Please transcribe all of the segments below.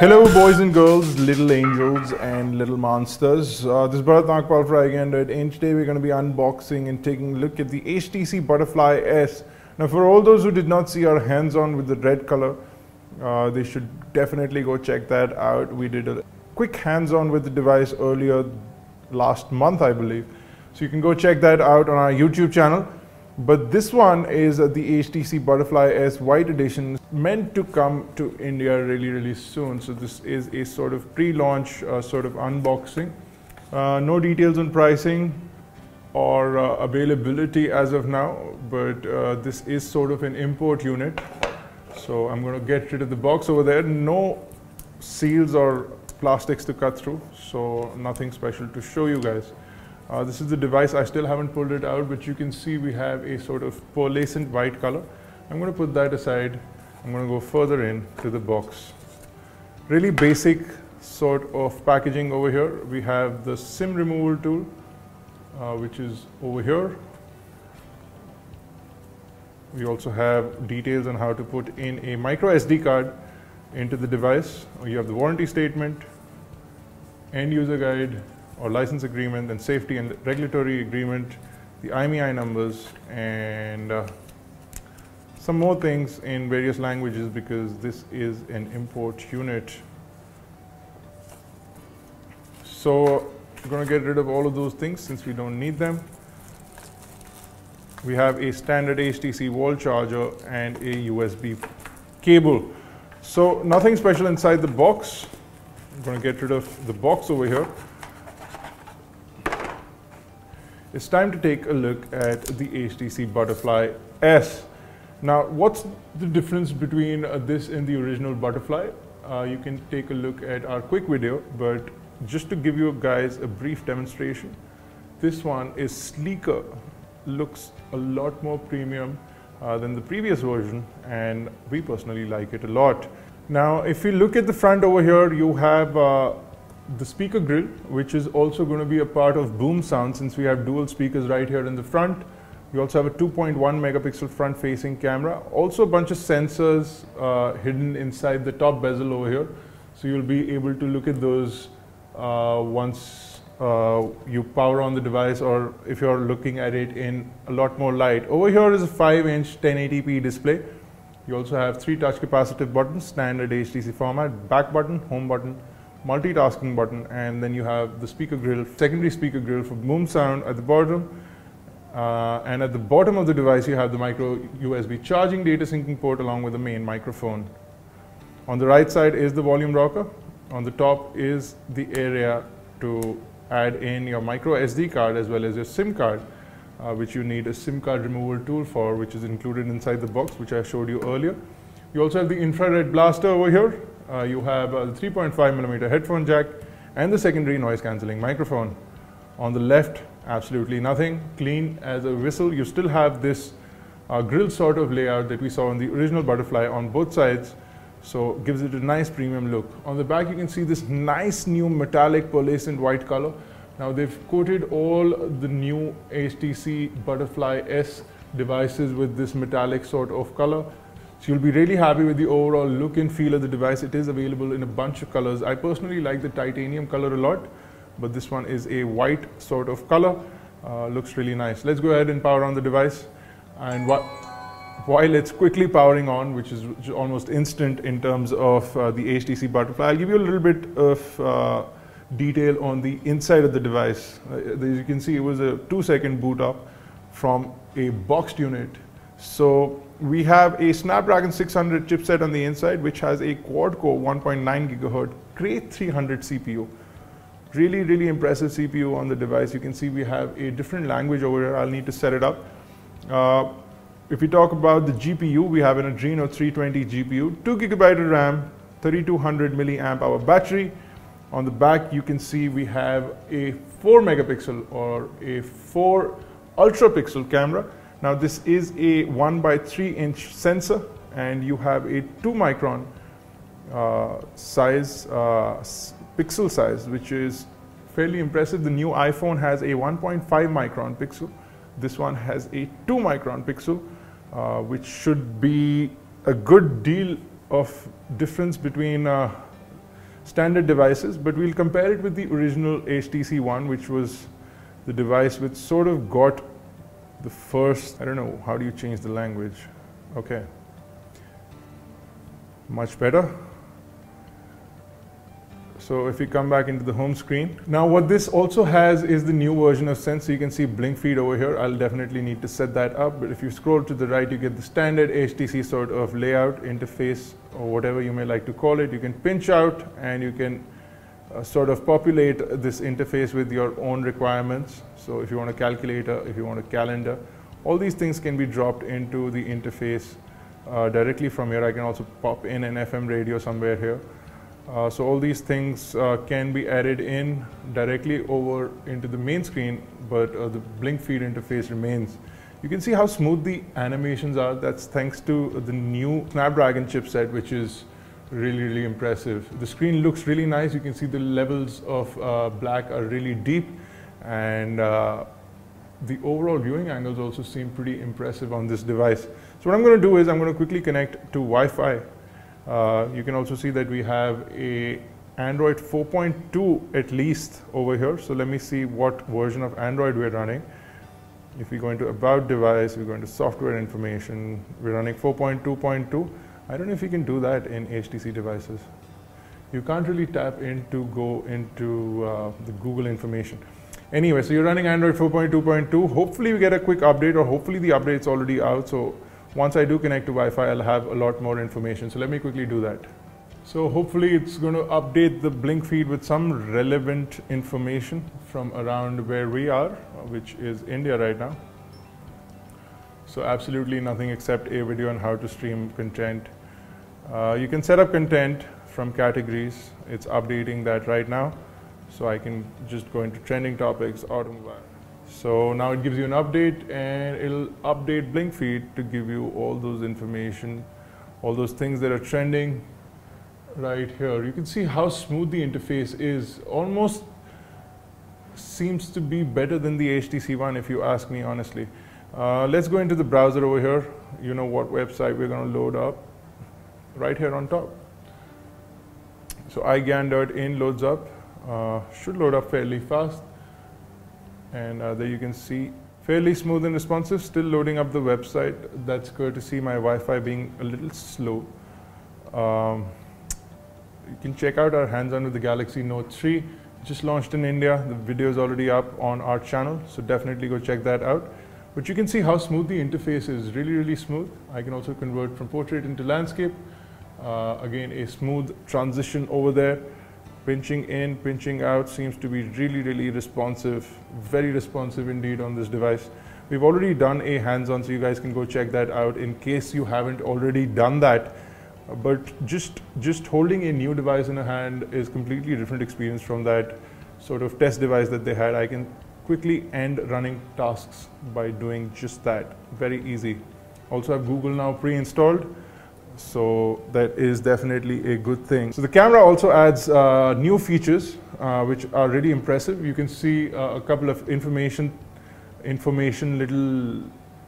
Hello boys and girls, little angels and little monsters. This is Bharat Nagpal for iGyaan, and today we're going to be unboxing and taking a look at the HTC Butterfly S. Now for all those who did not see our hands-on with the red color, they should definitely go check that out. We did a quick hands-on with the device earlier last month, I believe. So you can go check that out on our YouTube channel. But this one is the HTC Butterfly S White Edition, meant to come to India really soon. So this is a sort of pre-launch sort of unboxing. No details on pricing or availability as of now, but this is sort of an import unit. So I'm going to get rid of the box over there. No seals or plastics to cut through, so nothing special to show you guys. This is the device. I still haven't pulled it out, but you can see we have a sort of pearlescent white color. I'm going to put that aside. I'm going to go further in to the box. Really basic sort of packaging over here. We have the SIM removal tool, which is over here. We also have details on how to put in a micro SD card into the device. You have the warranty statement, end user guide, or license agreement, and safety and regulatory agreement, the IMEI numbers, and some more things in various languages because this is an import unit. So we're going to get rid of all of those things since we don't need them. We have a standard HTC wall charger and a USB cable. So nothing special inside the box. I'm going to get rid of the box over here. It's time to take a look at the HTC Butterfly S. Now, what's the difference between this and the original Butterfly? You can take a look at our quick video, but just to give you guys a brief demonstration, this one is sleeker, looks a lot more premium than the previous version, and we personally like it a lot. Now, if you look at the front over here, you have the speaker grill, which is also going to be a part of boom sound since we have dual speakers right here in the front. We also have a 2.1 megapixel front facing camera, also a bunch of sensors hidden inside the top bezel over here, so you'll be able to look at those once you power on the device, or if you're looking at it in a lot more light. Over here is a 5-inch 1080p display. You also have 3 touch capacitive buttons, standard HTC format, back button, home button, multitasking button, and then you have the speaker grill, secondary speaker grill for boom sound at the bottom. And at the bottom of the device, you have the micro USB charging data syncing port along with the main microphone. On the right side is the volume rocker. On the top is the area to add in your micro SD card as well as your SIM card, which you need a SIM card removal tool for, which is included inside the box, which I showed you earlier. You also have the infrared blaster over here. You have a 3.5mm headphone jack and the secondary noise cancelling microphone. On the left, absolutely nothing, clean as a whistle. You still have this grill sort of layout that we saw in the original Butterfly on both sides, so gives it a nice premium look. On the back, you can see this nice new metallic pearlescent white color. Now they've coated all the new HTC Butterfly S devices with this metallic sort of color. So you'll be really happy with the overall look and feel of the device. It is available in a bunch of colors. I personally like the titanium color a lot, but this one is a white sort of color. Looks really nice. Let's go ahead and power on the device. And while it's quickly powering on, which is almost instant in terms of the HTC Butterfly, I'll give you a little bit of detail on the inside of the device. As you can see, it was a 2-second boot up from a boxed unit. So we have a Snapdragon 600 chipset on the inside, which has a quad-core 1.9 GHz Cray 300 CPU. Really impressive CPU on the device. You can see we have a different language over here. I'll need to set it up. If we talk about the GPU, we have an Adreno 320 GPU, 2 GB of RAM, 3200 milliamp hour battery. On the back, you can see we have a 4 megapixel or a 4 ultra pixel camera. Now this is a 1/3-inch sensor, and you have a 2 micron pixel size, which is fairly impressive. The new iPhone has a 1.5 micron pixel. This one has a 2 micron pixel, which should be a good deal of difference between standard devices, but we'll compare it with the original HTC One, which was the device which sort of got the first, I don't know, how do you change the language? Okay. Much better. So if we come back into the home screen, now what this also has is the new version of Sense. So you can see blink feed over here. I'll definitely need to set that up, but if you scroll to the right, you get the standard HTC sort of layout, interface, or whatever you may like to call it. You can pinch out and you can sort of populate this interface with your own requirements. So if you want a calculator, if you want a calendar, all these things can be dropped into the interface directly from here. I can also pop in an FM radio somewhere here. So all these things can be added in directly over into the main screen, but the blink feed interface remains. You can see how smooth the animations are. That's thanks to the new Snapdragon chipset, which is really impressive. The screen looks really nice. You can see the levels of black are really deep, and the overall viewing angles also seem pretty impressive on this device. So what I'm going to do is I'm going to quickly connect to Wi-Fi. You can also see that we have a Android 4.2 at least over here. So let me see what version of Android we're running. If we go into About Device, we go into Software Information, we're running 4.2.2. I don't know if you can do that in HTC devices. You can't really tap in to go into the Google information. Anyway, so you're running Android 4.2.2. Hopefully we get a quick update, or hopefully the update's already out. So once I do connect to Wi-Fi, I'll have a lot more information. So let me quickly do that. So hopefully it's going to update the blink feed with some relevant information from around where we are, which is India right now. So absolutely nothing except a video on how to stream content. You can set up content from categories. It's updating that right now. So I can just go into trending topics, automobile. So now it gives you an update, and it'll update blink feed to give you all those information, all those things that are trending right here. You can see how smooth the interface is. Almost seems to be better than the HTC One, if you ask me honestly. Let's go into the browser over here. You know what website we're going to load up right here on top. So iGyaan.in loads up. Should load up fairly fast. And there you can see fairly smooth and responsive, still loading up the website. That's courtesy my Wi-Fi being a little slow. You can check out our hands-on with the Galaxy Note 3. Just launched in India. The video is already up on our channel, so definitely go check that out. But you can see how smooth the interface is, really smooth. I can also convert from portrait into landscape. Again, a smooth transition over there. Pinching in, pinching out seems to be really responsive, very responsive indeed on this device. We've already done a hands-on, so you guys can go check that out in case you haven't already done that. But just holding a new device in a hand is completely different experience from that sort of test device that they had. I can quickly end running tasks by doing just that, very easy. Also have Google Now pre-installed. So that is definitely a good thing. So the camera also adds new features which are really impressive. You can see a couple of information little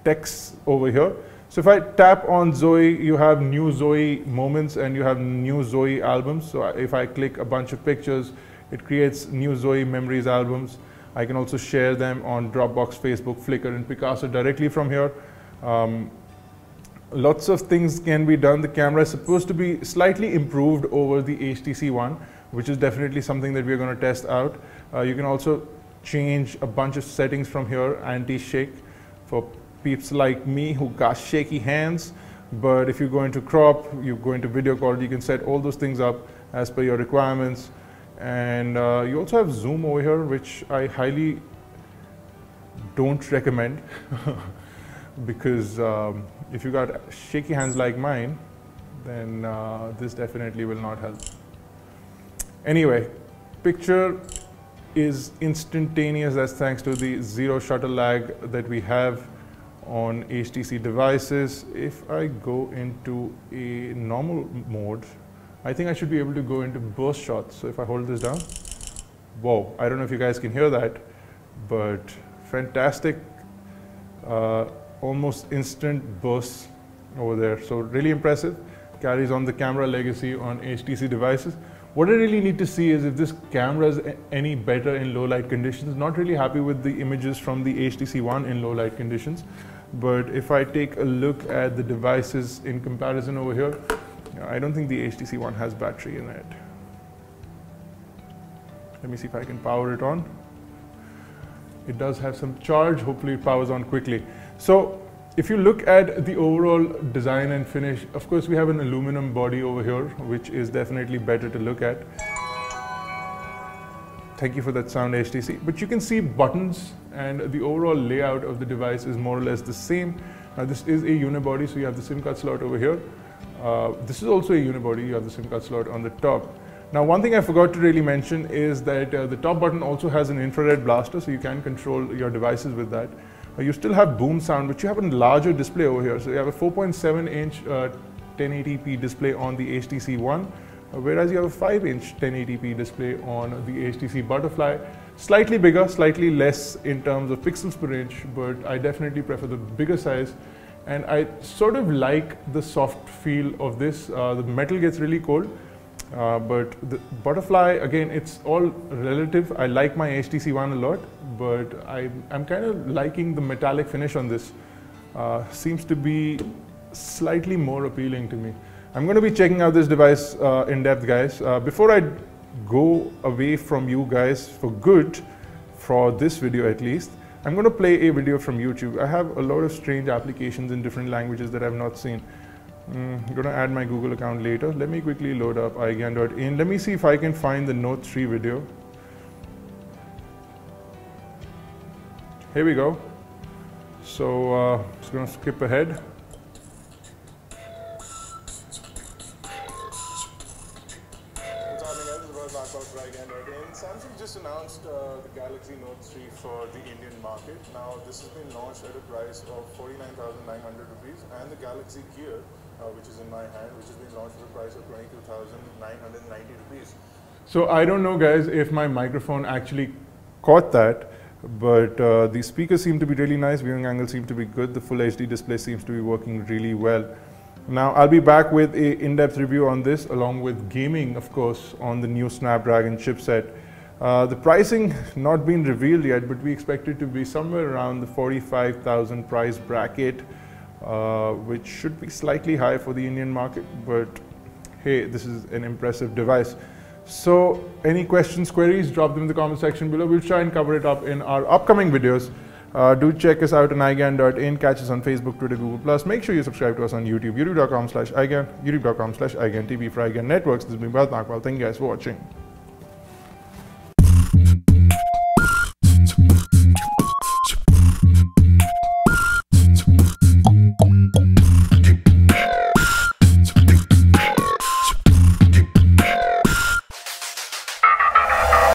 texts over here. So if I tap on Zoe, you have new Zoe moments and you have new Zoe albums. So if I click a bunch of pictures, it creates new Zoe memories albums. I can also share them on Dropbox, Facebook, Flickr, and Picasso directly from here. Lots of things can be done. The camera is supposed to be slightly improved over the HTC One, which is definitely something that we're going to test out. You can also change a bunch of settings from here, anti-shake for peeps like me who got shaky hands. But if you go into crop, you go into video quality, you can set all those things up as per your requirements. And you also have zoom over here, which I highly don't recommend because if you got shaky hands like mine, then this definitely will not help. Anyway, picture is instantaneous. That's thanks to the zero shutter lag that we have on HTC devices. If I go into a normal mode, I think I should be able to go into burst shots. So if I hold this down, whoa, I don't know if you guys can hear that, but fantastic, almost instant bursts over there. So really impressive, carries on the camera legacy on HTC devices. What I really need to see is if this camera is any better in low light conditions. Not really happy with the images from the HTC One in low light conditions. But if I take a look at the devices in comparison over here, I don't think the HTC One has battery in it. Let me see if I can power it on. It does have some charge, hopefully it powers on quickly. So if you look at the overall design and finish, of course we have an aluminum body over here, which is definitely better to look at. Thank you for that sound, HTC. But you can see buttons and the overall layout of the device is more or less the same. Now this is a unibody, so you have the SIM card slot over here. This is also a unibody, you have the SIM card slot on the top. Now one thing I forgot to really mention is that the top button also has an infrared blaster, so you can control your devices with that. You still have boom sound, but you have a larger display over here. So you have a 4.7-inch 1080p display on the HTC One, whereas you have a 5-inch 1080p display on the HTC Butterfly. Slightly bigger, slightly less in terms of pixels per inch, but I definitely prefer the bigger size. And I sort of like the soft feel of this. The metal gets really cold. But the Butterfly, again, it's all relative. I like my HTC One a lot, but I'm kind of liking the metallic finish on this. Seems to be slightly more appealing to me. I'm going to be checking out this device in depth, guys. Before I go away from you guys for good, for this video at least, I'm going to play a video from YouTube. I have a lot of strange applications in different languages that I've not seen. I'm going to add my Google account later. Let me quickly load up iGyaan.in. Let me see if I can find the Note 3 video. Here we go. So just going to skip ahead. Samsung just announced the Galaxy Note 3 for the Indian market. Now this has been launched at a price of 49,900 rupees, and the Galaxy Gear, which is in my hand, which has been launched at a price of 22,990 rupees. So I don't know, guys, if my microphone actually caught that, but the speakers seem to be really nice, viewing angle seems to be good, the full HD display seems to be working really well. Now I'll be back with an in-depth review on this, along with gaming, of course, on the new Snapdragon chipset. The pricing not been revealed yet, but we expect it to be somewhere around the 45,000 price bracket, which should be slightly high for the Indian market, but hey, this is an impressive device. So any questions, queries, drop them in the comment section below. We'll try and cover it up in our upcoming videos. Do check us out on iGyaan.in, catch us on Facebook, Twitter, Google+. Make sure you subscribe to us on YouTube, youtube.com/iGyaan, youtube.com/iGyaan TV for iGyaan Networks. This has been Bharat Nagpal. Thank you guys for watching.